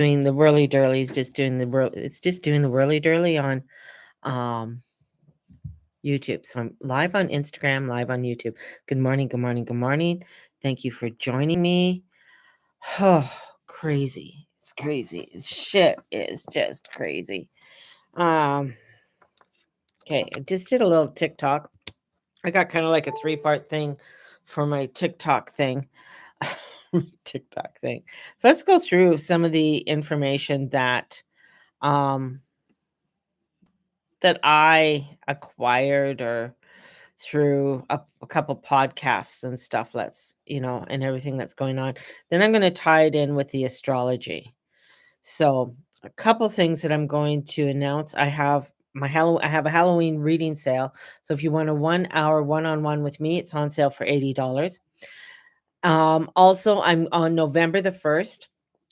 doing the whirly durlies, just doing it's just doing the whirly durly on um YouTube. So I'm live on Instagram, live on YouTube. Good morning, good morning, good morning. Thank you for joining me. Oh, crazy. It's crazy. Shit is just crazy. Um, okay, I just did a little TikTok. I got kind of like a three-part thing for my TikTok thing. TikTok thing. So let's go through some of the information um that I acquired or through a couple podcasts and stuff and everything that's going on. Then I'm going to tie it in with the astrology. So, a couple things that I'm going to announce. I have a Halloween reading sale. So if you want a 1 hour one-on-one with me, it's on sale for $80. Also, I'm on November the 1st.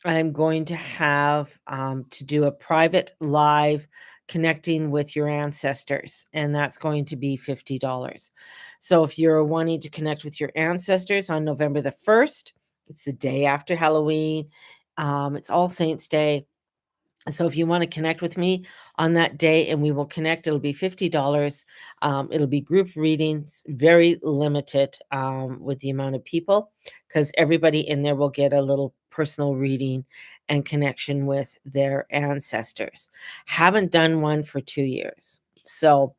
I'm going to have to do a private live connecting with your ancestors, and that's going to be $50. So if you're wanting to connect with your ancestors on November the 1st, it's the day after Halloween. It's All Saints Day. So if you want to connect with me on that day and we will connect, it'll be $50. It'll be group readings, very limited with the amount of people, because everybody in there will get a little personal reading and connection with their ancestors. Haven't done one for 2 years. So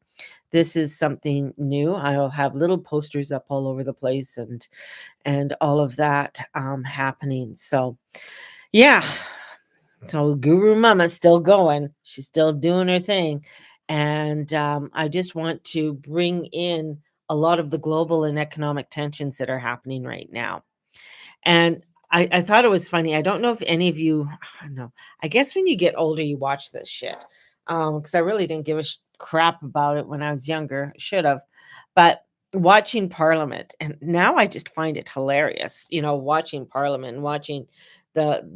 this is something new. I'll have little posters up all over the place and all of that happening. So yeah, so Guru Mama's still going. She's still doing her thing. And I just want to bring in a lot of the global and economic tensions that are happening right now. And I thought it was funny. I don't know if any of you, I don't know. I guess when you get older, you watch this shit. Because I really didn't give a crap about it when I was younger. Should have. But watching Parliament, and now I just find it hilarious, watching Parliament and watching the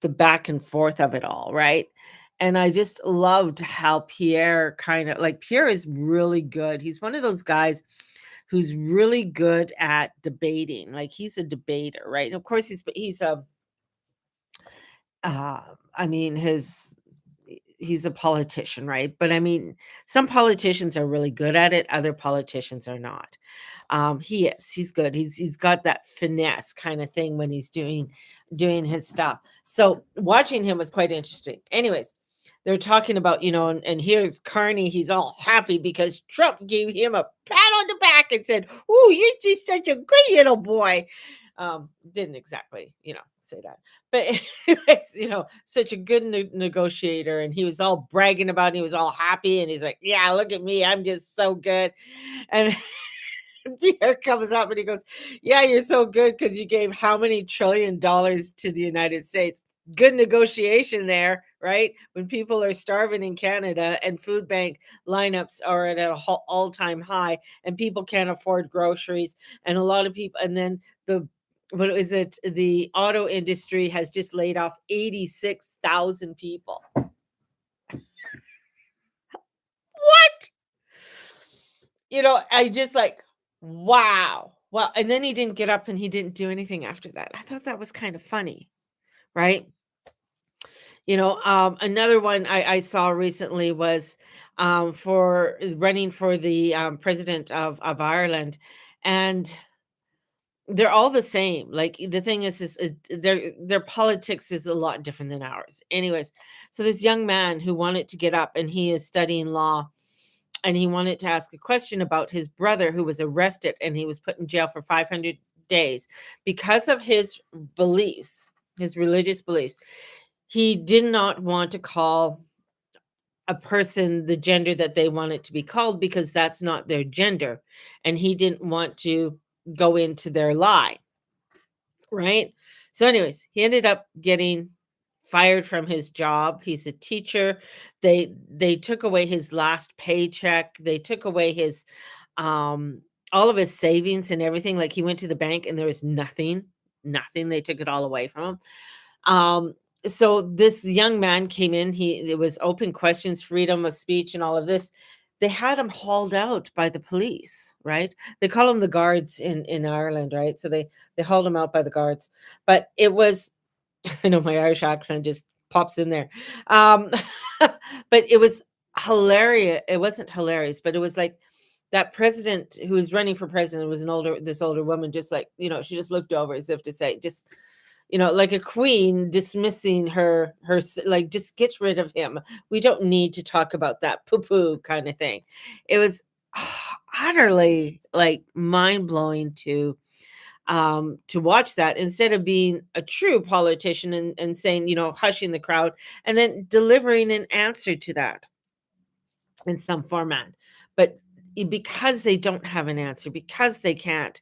the back and forth of it all, right? And I just loved how Pierre is really good. He's one of those guys who's really good at debating. Like he's a debater, right? Of course he's a uh I mean his he's a politician, right? But I mean, some politicians are really good at it, other politicians are not. He's good. He's got that finesse kind of thing when he's doing his stuff. So watching him was quite interesting. Anyways, they're talking about, and here's Carney. He's all happy because Trump gave him a pat on the back and said, "Ooh, you're just such a good little boy." Didn't exactly, say that. But anyways, such a good negotiator. And he was all bragging about it. He was all happy. And he's like, yeah, look at me. I'm just so good. And Pierre comes up and he goes, yeah, you're so good because you gave how many $1 trillion to the United States? Good negotiation there, right? When people are starving in Canada and food bank lineups are at an all-time high and people can't afford groceries, and a lot of people, and then the what is it? The auto industry has just laid off 86,000 people. What? I just like, wow. Well, and then he didn't get up and he didn't do anything after that. I thought that was kind of funny, right? Another one I saw recently was for running for the president of Ireland, and they're all the same. Like the thing is their politics is a lot different than ours. Anyways, so this young man who wanted to get up and he is studying law, and he wanted to ask a question about his brother who was arrested and he was put in jail for 500 days because of his beliefs, his religious beliefs. He did not want to call a person the gender that they wanted to be called because that's not their gender. And he didn't want to go into their lie. Right? So, anyways, he ended up getting fired from his job. He's a teacher. They took away his last paycheck. They took away his all of his savings and everything. Like he went to the bank and there was nothing, nothing. They took it all away from him. Um, so this young man came in. It was open questions, freedom of speech, and all of this. They had him hauled out by the police, right? They call them the guards in Ireland, right? So they hauled him out by the guards. But it was, I know my Irish accent just pops in there. Um, but it was hilarious. It wasn't hilarious, but it was like that president who was running for president was this older woman, just like, she just looked over as if to say, just, like a queen dismissing like, just get rid of him. We don't need to talk about that poo poo kind of thing. It was utterly like mind blowing to watch that, instead of being a true politician and saying, hushing the crowd and then delivering an answer to that in some format. But because they don't have an answer, because they can't,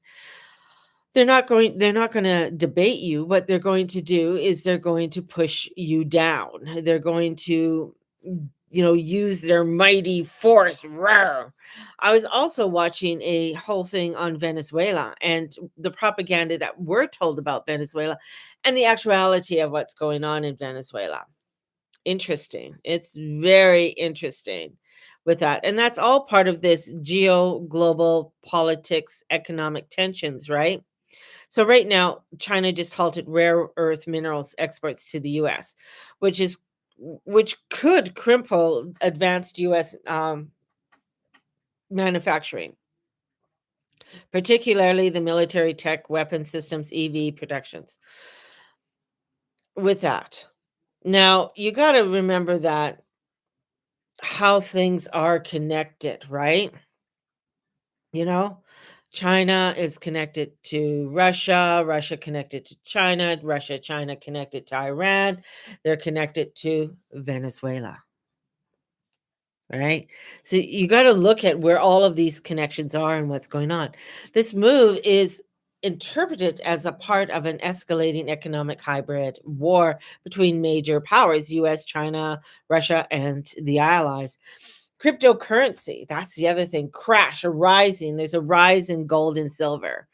they're not going to debate you. What they're going to do is they're going to push you down. They're going to use their mighty force. Rawr. I was also watching a whole thing on Venezuela and the propaganda that we're told about Venezuela and the actuality of what's going on in Venezuela. Interesting. It's very interesting with that. And that's all part of this geo global politics, economic tensions, right? So right now, China just halted rare earth minerals exports to the US, which is which could cripple advanced US manufacturing, particularly the military tech, weapon systems, EV protections. With that, now you got to remember that how things are connected, right? You know, China is connected to Russia, Russia connected to China, China connected to Iran, they're connected to Venezuela, right? So you got to look at where all of these connections are and what's going on. This move is interpreted as a part of an escalating economic hybrid war between major powers, US, China, Russia, and the allies. Cryptocurrency, that's the other thing. Crash, a rising. There's a rise in gold and silver.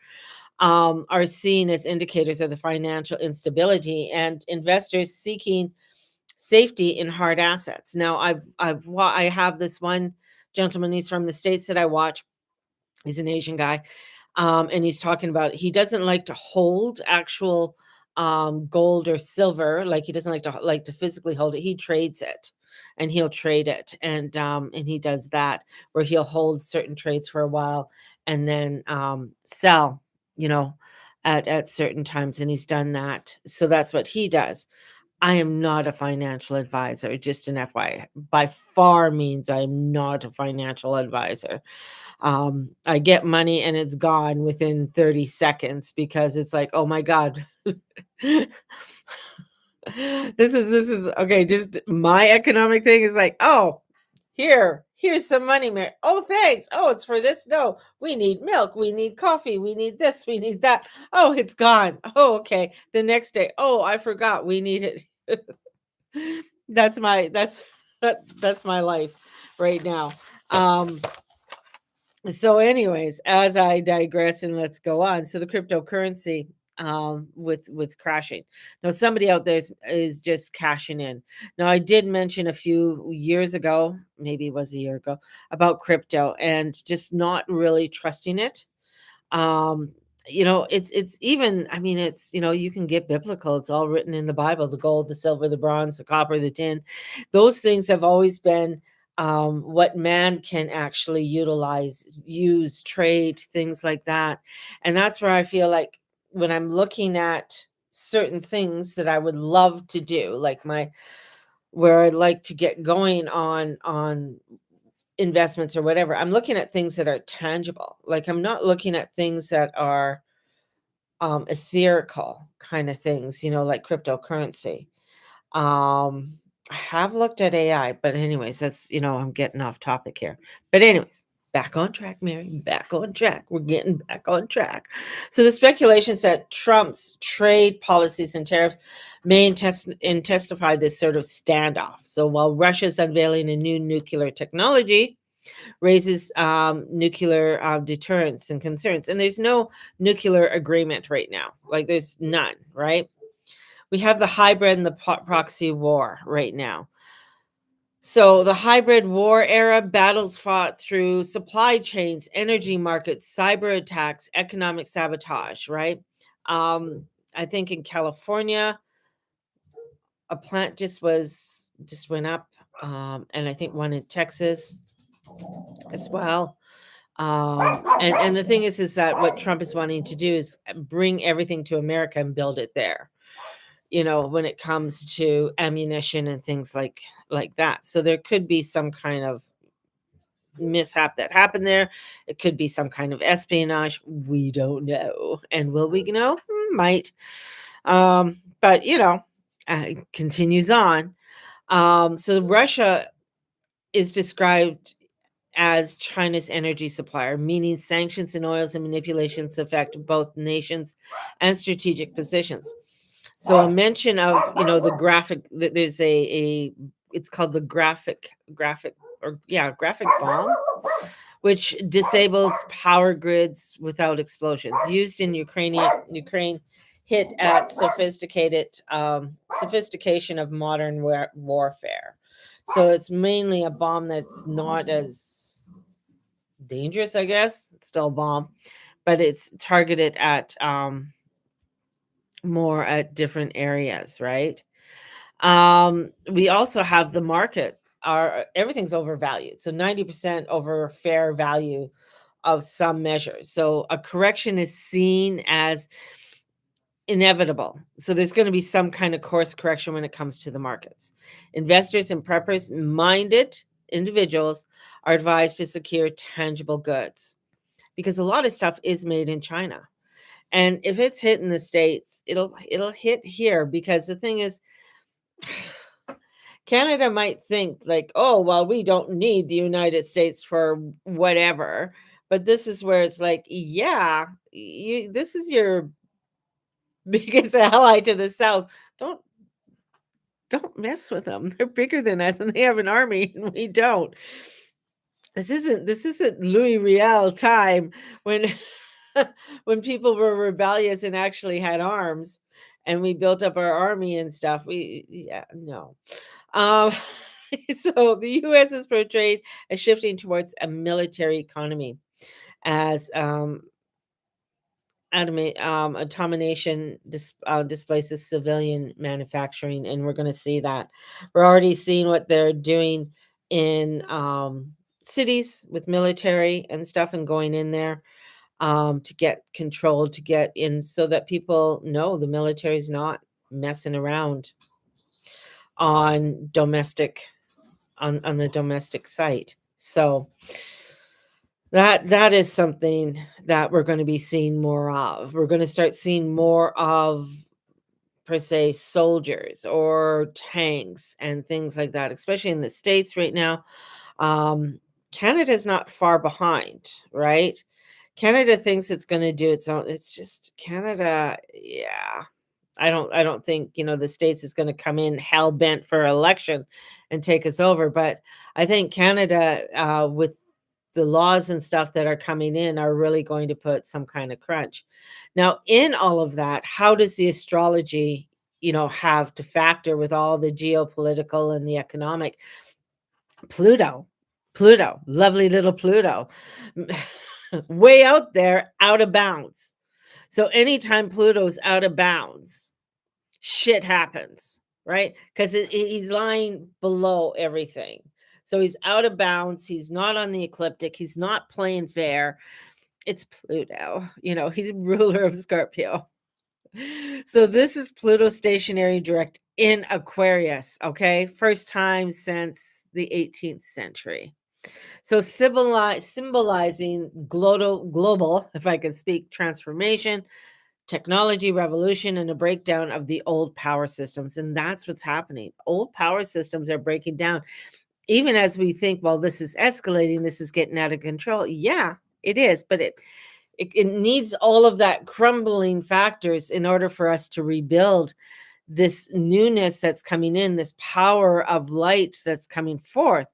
Are seen as indicators of the financial instability and investors seeking safety in hard assets. Now, I have this one gentleman. He's from the states that I watch. He's an Asian guy, and he's talking about he doesn't like to hold actual gold or silver. Like he doesn't like to physically hold it. He trades it, and he'll trade it, and he does that where he'll hold certain trades for a while and then sell. You know, at certain times, and he's done that. So that's what he does. I am not a financial advisor, just an FYI. By far means I'm not a financial advisor. I get money and it's gone within 30 seconds because it's like, oh my God. This is okay. Just my economic thing is like, oh, here's some money, Mary. Oh, thanks. Oh, it's for this. No, we need milk. We need coffee. We need this. We need that. Oh, it's gone. Oh, okay. The next day. Oh, I forgot. We need it. That's my life right now. Um, so anyways, as I digress and let's go on. So the cryptocurrency with crashing. Now somebody out there is just cashing in. Now I did mention a few years ago, maybe it was a year ago, about crypto and just not really trusting it. um it's even, I mean, it's, you can get biblical. It's all written in the Bible: the gold, the silver, the bronze, the copper, the tin. Those things have always been what man can actually use, trade, things like that. And that's where I feel like when I'm looking at certain things that I would love to do, like my where I'd like to get going on investments or whatever, I'm looking at things that are tangible. Like, I'm not looking at things that are etherical kind of things, like cryptocurrency. I have looked at AI, but anyways, that's, I'm getting off topic here. But anyways, back on track, Mary, back on track. We're getting back on track. So the speculations that Trump's trade policies and tariffs may intensify this sort of standoff. So while Russia's unveiling a new nuclear technology raises nuclear deterrence and concerns, and there's no nuclear agreement right now. Like, there's none, right? We have the hybrid and the proxy war right now. So the hybrid war era, battles fought through supply chains, energy markets, cyber attacks, economic sabotage, right? I think in California, a plant just went up, and I think one in Texas as well. And the thing is that what Trump is wanting to do is bring everything to America and build it there. When it comes to ammunition and things like that. So there could be some kind of mishap that happened there. It could be some kind of espionage. We don't know. And will we know? Might. But it continues on. So Russia is described as China's energy supplier, meaning sanctions and oils and manipulations affect both nations and strategic positions. So a mention of the graphic, there's a it's called the graphic bomb, which disables power grids without explosions, used in Ukraine, hit at sophistication of modern warfare. So it's mainly a bomb that's not as dangerous, I guess. It's still a bomb, but it's targeted at more at different areas, right? We also have the market. Our Everything's overvalued. So 90% over fair value of some measures. So a correction is seen as inevitable. So there's going to be some kind of course correction when it comes to the markets. Investors and preppers minded individuals are advised to secure tangible goods because a lot of stuff is made in China. And if it's hit in the States, it'll hit here because the thing is Canada might think like, oh, well, we don't need the United States for whatever. But this is where it's like, yeah, this is your biggest ally to the South. Don't don't mess with them. They're bigger than us and they have an army and we don't. This isn't Louis Riel time when when people were rebellious and actually had arms and we built up our army and stuff. No. Um, so the US is portrayed as shifting towards a military economy as automation displaces civilian manufacturing, and we're going to see that. We're already seeing what they're doing in cities with military and stuff and going in there to get control, to get in so that people know the military is not messing around on on the domestic site. So that is something that we're going to be seeing more of. We're going to start seeing more of per se soldiers or tanks and things like that, especially in the States right now. Canada's not far behind, right? Canada thinks it's going to do its own. It's just Canada, yeah. I don't think, the States is going to come in hell bent for election and take us over, but I think Canada with the laws and stuff that are coming in are really going to put some kind of crunch. Now, in all of that, how does the astrology, have to factor with all the geopolitical and the economic? Pluto, Pluto, lovely little Pluto, way out there, out of bounds. So anytime Pluto's out of bounds, shit happens, right? Because he's lying below everything. So he's out of bounds. He's not on the ecliptic. He's not playing fair. It's Pluto. He's ruler of Scorpio. So this is Pluto stationary direct in Aquarius, okay? First time since the 18th century. So symbolizing global, if I can speak, transformation, technology revolution, and a breakdown of the old power systems. And that's what's happening. Old power systems are breaking down. Even as we think, well, this is escalating, this is getting out of control. Yeah, it is. But it needs all of that crumbling factors in order for us to rebuild this newness that's coming in, this power of light that's coming forth.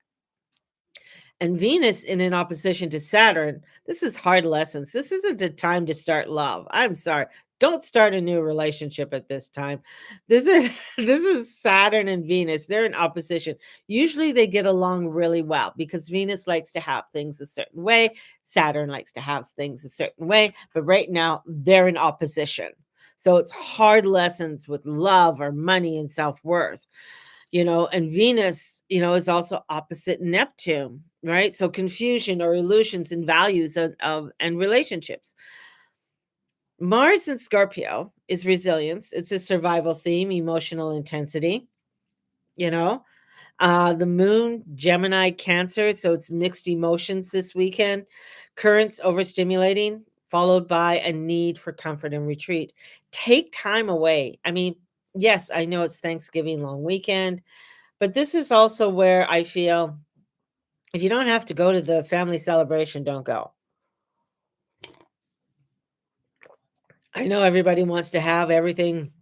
And Venus in opposition to Saturn, this is hard lessons. This isn't a time to start love. I'm sorry. Don't start a new relationship at this time. This is this is Saturn and Venus. They're in opposition. Usually they get along really well because Venus likes to have things a certain way. Saturn likes to have things a certain way, but right now they're in opposition. So it's hard lessons with love or money and self-worth, and Venus, is also opposite Neptune, right? So confusion or illusions in values and relationships. Mars in Scorpio is resilience. It's a survival theme, emotional intensity, you know. The moon, Gemini, Cancer, so it's mixed emotions this weekend. Currents overstimulating, followed by a need for comfort and retreat. Take time away. I mean, yes, I know it's Thanksgiving long weekend, but this is also where I feel if you don't have to go to the family celebration, don't go. I know everybody wants to have everything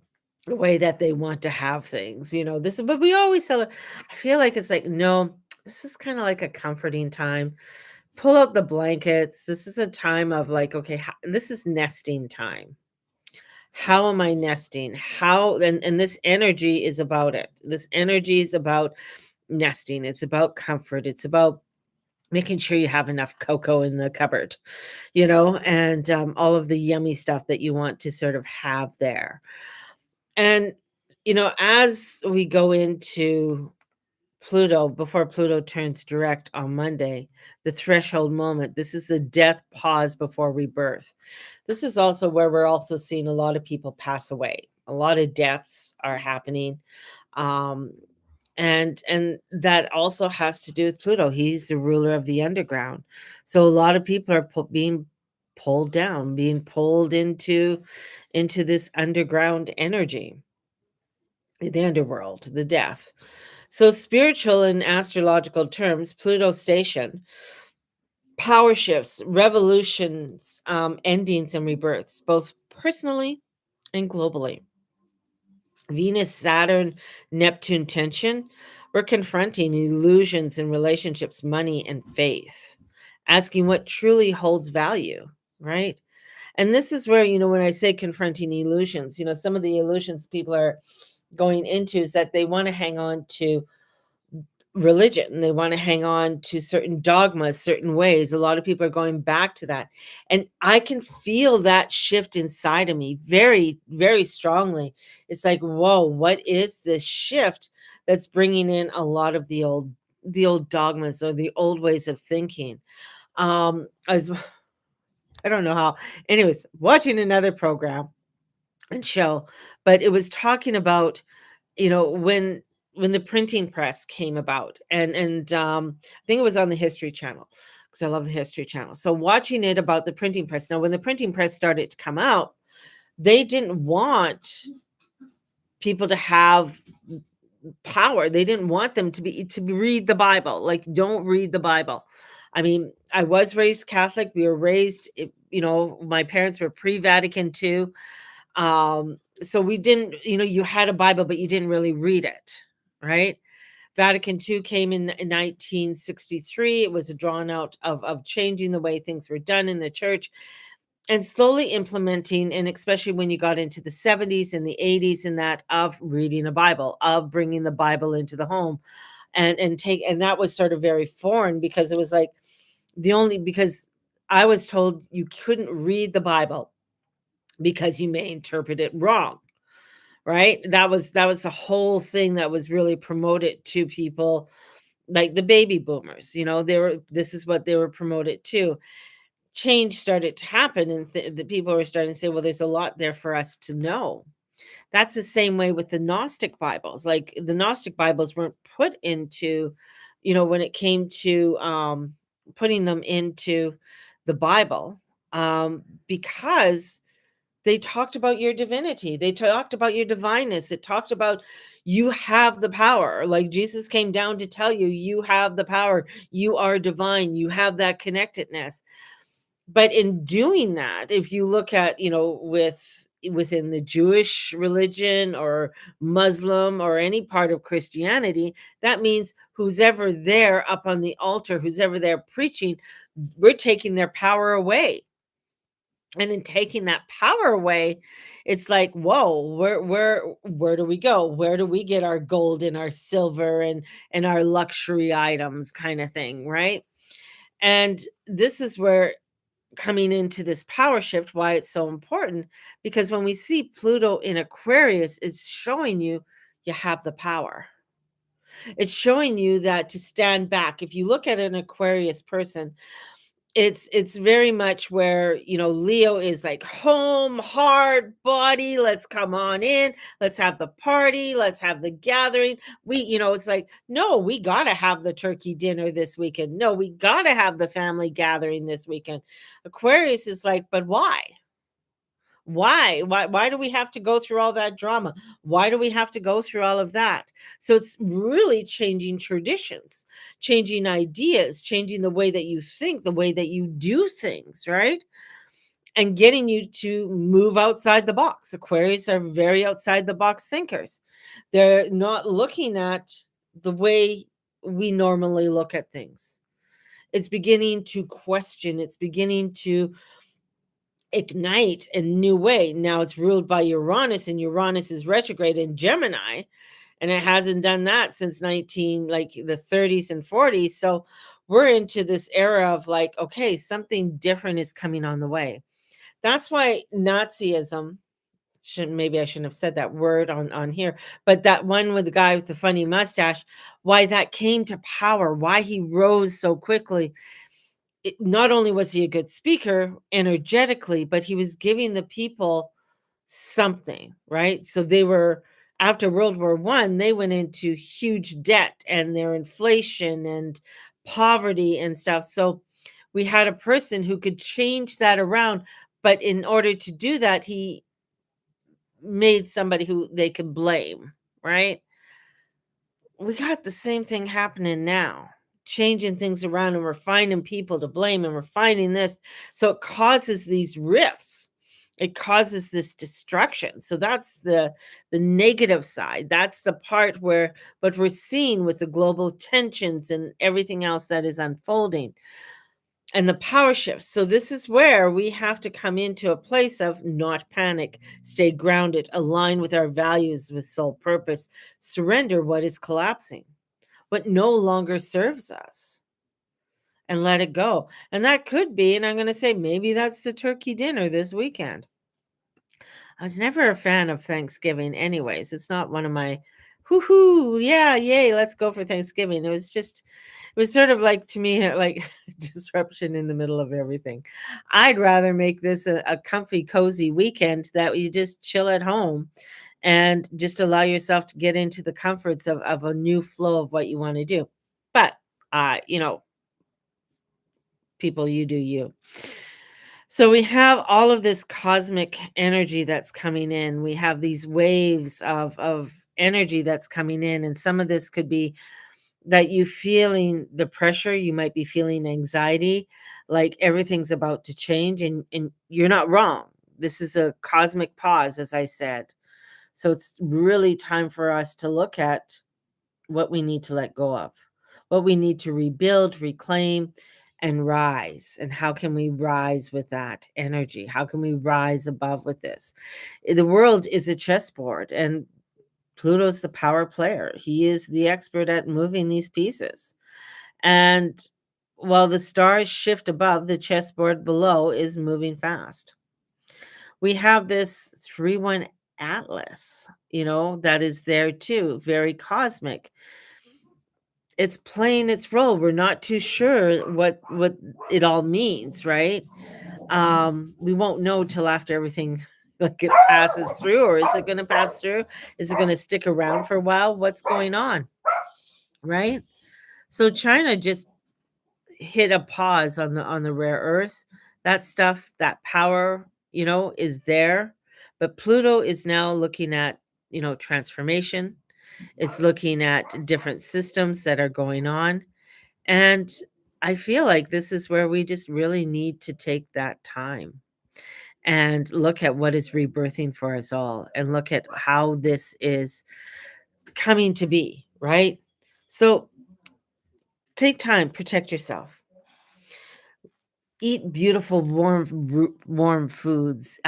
the way that they want to have things, this but we always celebrate. I feel like it's like, no, this is kind of like a comforting time. Pull out the blankets. This is a time of like, okay, this is nesting time. How am I nesting? How and this energy is about it. This energy is about nesting. It's about comfort. It's about making sure you have enough cocoa in the cupboard, and all of the yummy stuff that you want to sort of have there. And, as we go into Pluto, before Pluto turns direct on Monday, the threshold moment, this is the death pause before rebirth. This is also where we're also seeing a lot of people pass away. A lot of deaths are happening. Um, and that also has to do with Pluto. He's the ruler of the underground. So a lot of people are being pulled down, being pulled into this underground energy, the underworld, the death. So spiritual and astrological terms, Pluto station, power shifts, revolutions, endings and rebirths, both personally and globally. Venus, Saturn, Neptune tension, we're confronting illusions in relationships, money, and faith, asking what truly holds value, right? And this is where, when I say confronting illusions, some of the illusions people are going into is that they want to hang on to religion. They want to hang on to certain dogmas, certain ways. A lot of people are going back to that. And I can feel that shift inside of me very, very strongly. It's like, whoa, what is this shift that's bringing in a lot of the old dogmas or the old ways of thinking? As I don't know how. Anyways, watching another program and show, but it was talking about when the printing press came about, and I think it was on the History Channel because I love the History Channel. So watching it about the printing press. Now, when the printing press started to come out, they didn't want people to have power. They didn't want them to read the Bible. Like, don't read the Bible. I mean, I was raised Catholic. We were raised, my parents were pre-Vatican II. So we didn't, you had a Bible, but you didn't really read it, right? Vatican II came in 1963. It was a drawn out of changing the way things were done in the church and slowly implementing, and especially when you got into the 70s and the 80s and that of reading a Bible, of bringing the Bible into the home and that was sort of very foreign because it was like because I was told you couldn't read the Bible because you may interpret it wrong, right? That was the whole thing that was really promoted to people like the baby boomers, this is what they were promoted to. Change started to happen and the people were starting to say, well, there's a lot there for us to know. That's the same way with the Gnostic Bibles. Like the Gnostic Bibles weren't put into, when it came to putting them into the Bible, because they talked about your divinity. They talked about your divineness. It talked about you have the power. Like Jesus came down to tell you, you have the power. You are divine. You have that connectedness. But in doing that, if you look at, within the Jewish religion or Muslim or any part of Christianity, that means who's ever there up on the altar, who's ever there preaching, we're taking their power away. And in taking that power away, it's like, whoa, where do we go? Where do we get our gold and our silver and our luxury items kind of thing, right? And this is where coming into this power shift, why it's so important, because when we see Pluto in Aquarius, it's showing you have the power. It's showing you that to stand back. If you look at an Aquarius person, it's very much where, Leo is like home, hard body, let's come on in, let's have the party, let's have the gathering. It's like, no, we got to have the turkey dinner this weekend. No, we got to have the family gathering this weekend. Aquarius is like, but why? Why do we have to go through all that drama? Why do we have to go through all of that? So it's really changing traditions, changing ideas, changing the way that you think, the way that you do things, right? And getting you to move outside the box. Aquarius are very outside the box thinkers. They're not looking at the way we normally look at things. It's beginning to question, it's beginning to ignite a new way. Now it's ruled by Uranus, and Uranus is retrograde in Gemini, and it hasn't done that since 19 like the 30s and 40s. So we're into this era of like, okay, something different is coming on the way. That's why Nazism, I shouldn't have said that word on here, but that one with the guy with the funny mustache, why that came to power, why he rose so quickly. Not only was he a good speaker energetically, but he was giving the people something, right? So they were, after World War One, they went into huge debt and their inflation and poverty and stuff. So we had a person who could change that around, but in order to do that, he made somebody who they could blame, right? We got the same thing happening now, changing things around, and we're finding people to blame, and we're finding this. So it causes these rifts. It causes this destruction. So that's the negative side. That's the part where what we're seeing with the global tensions and everything else that is unfolding and the power shifts. So this is where we have to come into a place of not panic, stay grounded, align with our values, with soul purpose, surrender what is collapsing, what no longer serves us, and let it go. And that could be, and I'm going to say maybe that's the turkey dinner this weekend. I was never a fan of Thanksgiving anyways. It's not one of my hoo, yeah, yay, let's go for Thanksgiving. It was sort of like, to me, like disruption in the middle of everything. I'd rather make this a comfy, cozy weekend that you just chill at home and just allow yourself to get into the comforts of a new flow of what you want to do. But people, you do you. So we have all of this cosmic energy that's coming in. We have these waves of energy that's coming in, and some of this could be that you feeling the pressure, you might be feeling anxiety, like everything's about to change, and you're not wrong. This is a cosmic pause, as I said. So it's really time for us to look at what we need to let go of, what we need to rebuild, reclaim, and rise. And how can we rise with that energy? How can we rise above with this? The world is a chessboard, and Pluto's the power player. He is the expert at moving these pieces. And while the stars shift above, the chessboard below is moving fast. We have this 3-1 Atlas, that is there too, very cosmic. It's playing its role. We're not too sure what it all means, right? We won't know till after everything like it passes through, or is it going to pass through? Is it going to stick around for a while? What's going on, right? So China just hit a pause on the rare earth. That stuff, that power, is there. But Pluto is now looking at, transformation. It's looking at different systems that are going on. And I feel like this is where we just really need to take that time and look at what is rebirthing for us all, and look at how this is coming to be, right? So take time, protect yourself. Eat beautiful warm foods,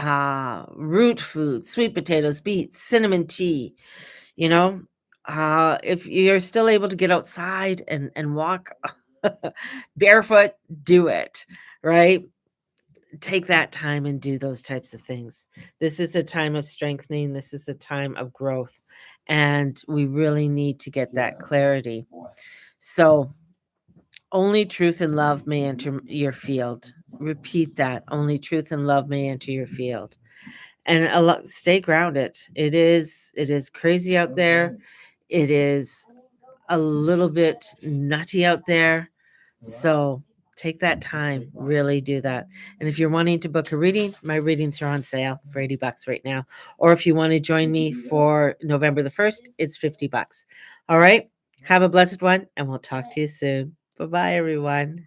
root foods, sweet potatoes, beets, cinnamon tea, you know? If you're still able to get outside and walk barefoot, do it, right? take that time and do those types of things. This is a time of strengthening. This is a time of growth. And we really need to get that clarity. So, only truth and love may enter your field. Repeat that. Only truth and love may enter your field. And stay grounded. It is crazy out there. It is a little bit nutty out there. So take that time, really do that. And if you're wanting to book a reading, my readings are on sale for $80 right now. Or if you want to join me for November the 1st, it's $50. All right. Have a blessed one, and we'll talk to you soon. Bye-bye, everyone.